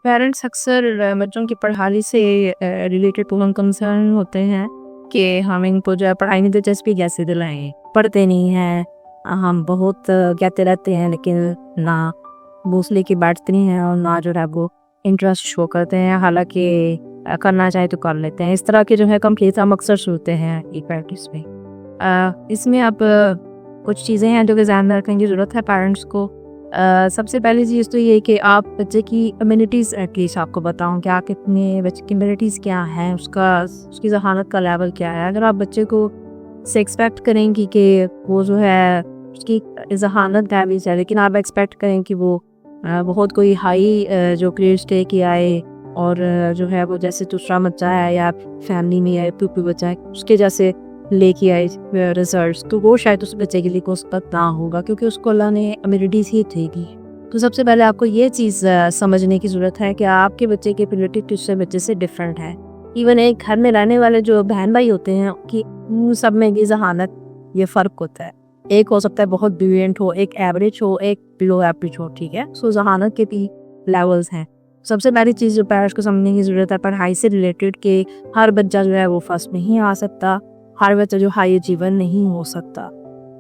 Parents اکثر بچوں کی پڑھائی سے ریلیٹڈ پورا کنسرن ہوتے ہیں کہ ہم ان کو جو ہے پڑھائی میں دلچسپی کیسے دلائیں. پڑھتے نہیں ہیں, ہم بہت کہتے رہتے ہیں لیکن نہ بوسلے کی بیٹھتے نہیں ہیں اور نہ جو ہے وہ انٹرسٹ شو کرتے ہیں, حالانکہ کرنا چاہے تو کر لیتے ہیں. اس طرح کے جو ہے کمپلیٹ ہم اکثر سنتے ہیں پیرنٹس میں. اس میں اب کچھ چیزیں ہیں جو کہ ذہن میں رکھنے کی ضرورت ہے پیرنٹس کو. سب سے پہلی چیز تو یہ کہ آپ بچے کی امیونٹیز ایٹ لیسٹ آپ کو بتاؤں کہ آپ کتنے بچے کی امیونٹیز کیا ہیں, اس کی ذہانت کا لیول کیا ہے. اگر آپ بچے کو سے ایکسپیکٹ کریں کہ وہ جو ہے اس کی ذہانت ڈیمیج ہے, لیکن آپ ایکسپیکٹ کریں کہ وہ بہت کوئی ہائی جو گریڈس لے کے آئے اور جو ہے وہ جیسے دوسرا بچہ ہے یا فیملی میں یا پوپی بچہ ہے اس کے جیسے لے کے آئے ریزلٹس, تو وہ شاید اس بچے کے لیے مثبت نہ ہوگا, کیونکہ اس کو اللہ نے امیونٹیز ہی دے دی. تو سب سے پہلے آپ کو یہ چیز سمجھنے کی ضرورت ہے کہ آپ کے بچے کی ابیلٹی دوسرے بچے سے ڈفرینٹ ہے. ایون ایک گھر میں رہنے والے جو بہن بھائی ہوتے ہیں کہ سب میں یہ ذہانت یہ فرق ہوتا ہے. ایک ہو سکتا ہے بہت بریلینٹ ہو, ایک ایوریج ہو, ایک بلو ایوریج ہو, ٹھیک ہے. سو ذہانت کے بھی لیولز ہیں. سب سے پہلی چیز جو پیرنٹس کو سمجھنے کی ضرورت ہے پڑھائی سے ریلیٹڈ کہ ہر بچہ جو ہے وہ فرسٹ نہیں آ سکتا, ہر بچہ جو ہائی اچیور نہیں ہو سکتا.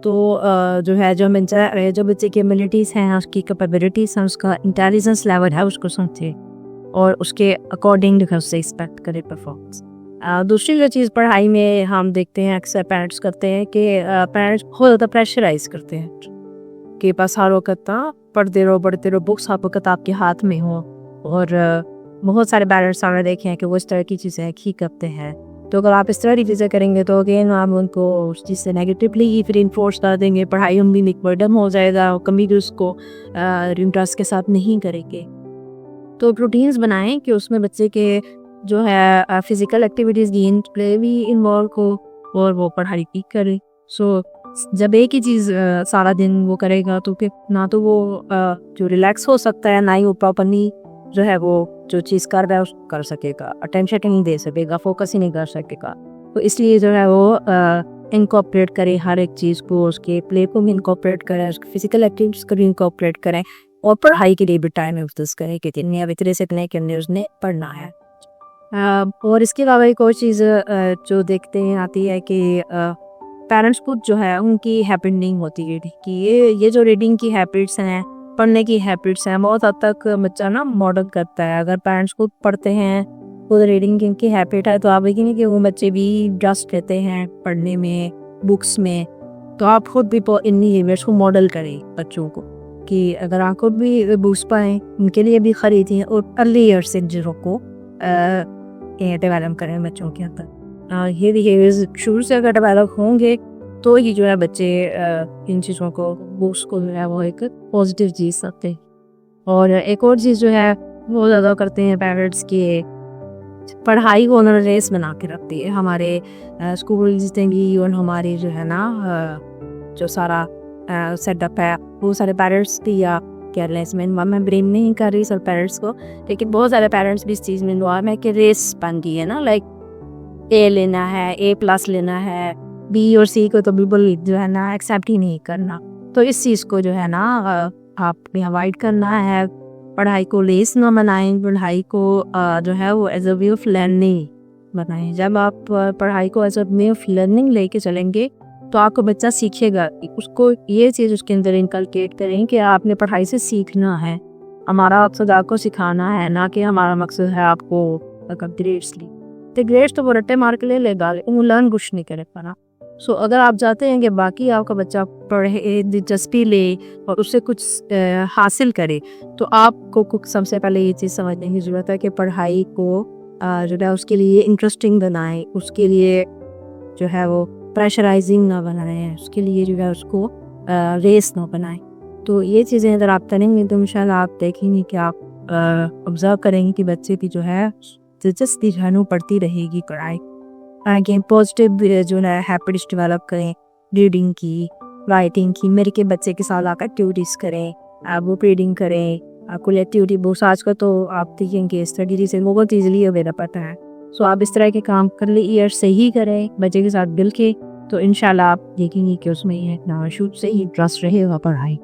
تو جو ہے جو بچے کی ایبلٹیز ہیں, اس کی کیپیبلٹیز ہیں, اس کا انٹیلیجنس لیول ہے, اس کو سمجھے اور اس کے اکارڈنگ جو ہے اس سے ایکسپیکٹ کرے پرفارمنس. دوسری جو چیز پڑھائی میں ہم دیکھتے ہیں اکثر پیرنٹس کرتے ہیں کہ پیرنٹس بہت زیادہ پریشرائز کرتے ہیں کہ بس ہر وقت پڑھتے رہو, بکس ہر وقت آپ کے ہاتھ میں ہوں. اور بہت سارے پیرنٹس ہم نے دیکھے ہیں کہ وہ اس طرح کی چیزیں ہی کرتے ہیں. تو اگر آپ اس طرح کی چیزیں کریں گے تو اگین آپ ان کو اس چیز سے نیگیٹیولی ہی پھر انفورس کر دیں گے, پڑھائی بھی ایک برڈن ہو جائے گا, کمی بھی اس کو انٹرسٹ کے ساتھ نہیں کریں گے. تو روٹینز بنائیں کہ اس میں بچے کے جو ہے فزیکل ایکٹیویٹیز گیم پلے بھی انوالو ہو اور وہ پڑھائی بھی کرے. سو جب ایک ہی چیز سارا دن وہ کرے گا تو پھر نہ تو وہ جو ریلیکس ہو سکتا ہے, نہ ہی وہ پراپرلی جو ہے وہ جو چیز کر رہا ہے اس کو کر سکے گا, اٹینشن نہیں دے سکے گا, فوکس ہی نہیں کر سکے گا. تو اس لیے جو ہے وہ انکارپوریٹ کرے ہر ایک چیز کو, اس کے پلے کو بھی انکارپوریٹ کرے, اس کے فزیکل ایکٹیویٹیز کو بھی انکارپوریٹ کریں اور پڑھائی کے لیے بھی ٹائم یوز کریں کہ اتنے اب اتنے سے اتنے کے اندر اس نے پڑھنا ہے. اور اس کے علاوہ ایک اور چیز جو دیکھتے ہیں آتی ہے کہ پیرنٹس خود جو ہے ان کی ہیبٹ نہیں ہوتی ہے کہ یہ جو ریڈنگ کی ہیبٹس ہیں, پڑھنے کی ہیبٹس ہیں, بہت حد تک بچہ ماڈل کرتا ہے. اگر پیرنٹس خود پڑھتے ہیں, خود ریڈنگ کی ہیبٹ ہے, تو آپ دیکھیں گے کہ وہ بچے بھی انٹرسٹ لیتے ہیں پڑھنے میں, بکس میں. تو آپ خود بھی ان ہیبٹس کو ماڈل کریں بچوں کو کہ اگر آپ خود بھی بکس پائیں ان کے لیے بھی خریدیں اور ارلی ایئر سے جنوں کو ڈیولپ کریں بچوں کے اندر. یہ بہیویئرز شروع سے اگر ڈیولپ ہوں گے تو یہ جو ہے بچے ان چیزوں کو بکس کو جو ہے وہ ایک پازیٹیو چیز سکتے ہیں. اور ایک اور چیز جو ہے وہ زیادہ کرتے ہیں پیرنٹس کے پڑھائی کو انہوں نے ریس بنا کے رکھتی ہے. ہمارے اسکول جتنے بھی اور ہمارے جو ہے نا جو سارا سیٹ اپ ہے وہ سارے پیرنٹس بھی یا کیئرلیس میں بریم نہیں کر رہی سب پیرنٹس کو, لیکن بہت سارے پیرنٹس بھی اس چیز میں انوالو ہے کہ ریس بن گئی ہے نا, لائک اے لینا ہے, A+ لینا ہے, B اور C کو تو بالکل جو ہے نا ایکسیپٹ ہی نہیں کرنا. تو اس چیز کو جو ہے نا آپ نے اوائڈ کرنا ہے. پڑھائی کو ریس نہ بنائیں, پڑھائی کو جو ہے وہ as a way of learning بنائیں. جب آپ پڑھائی کو as a way of learning لے کے چلیں گے تو آپ کو بچہ سیکھے گا. اس کو یہ چیز اس کے اندر انکلکیٹ کریں کہ آپ نے پڑھائی سے سیکھنا ہے. ہمارا مقصد آپ کو سکھانا ہے, نہ کہ ہمارا مقصد ہے آپ کو گریڈس لی. تو گریڈس تو وہ رٹے مار کے لے گا, وہ لرن کچھ نہیں کرے پانا. سو اگر آپ چاہتے ہیں کہ باقی آپ کا بچہ پڑھے, دلچسپی لے اور اس سے کچھ حاصل کرے, تو آپ کو سب سے پہلے یہ چیز سمجھنے کی ضرورت ہے کہ پڑھائی کو جو ہے اس کے لیے انٹرسٹنگ بنائیں, اس کے لیے جو ہے وہ پریشرائزنگ نہ بنائیں, اس کے لیے جو ہے اس کو ریس نہ بنائیں. تو یہ چیزیں اگر آپ کریں گے تو انشاءاللہ آپ دیکھیں گے کہ آپ آبزرو کریں گے کہ بچے کی جو ہے دلچسپی جو ہے پڑھتی رہے گی پڑھائی. آگے پازیٹیو جو ہے ہیبٹس ڈیولپ کریں, ریڈنگ کی, رائٹنگ کی, میرے کے بچے کے ساتھ آپ ایکٹیویٹیز کریں, بک ریڈنگ کریں, کوئی ایکٹیویٹی بکس. آج کل تو آپ دیکھیں کہ اسٹڈی سے بہت ایزیلی اویلیبل ہے. سو آپ اس طرح کے کام ارلی ایئر سے ہی کریں بچے کے ساتھ مل کے, تو انشاءاللہ آپ دیکھیں گے کہ اس میں یہ شروع سے ہی انٹرسٹ رہے گا پڑھائی.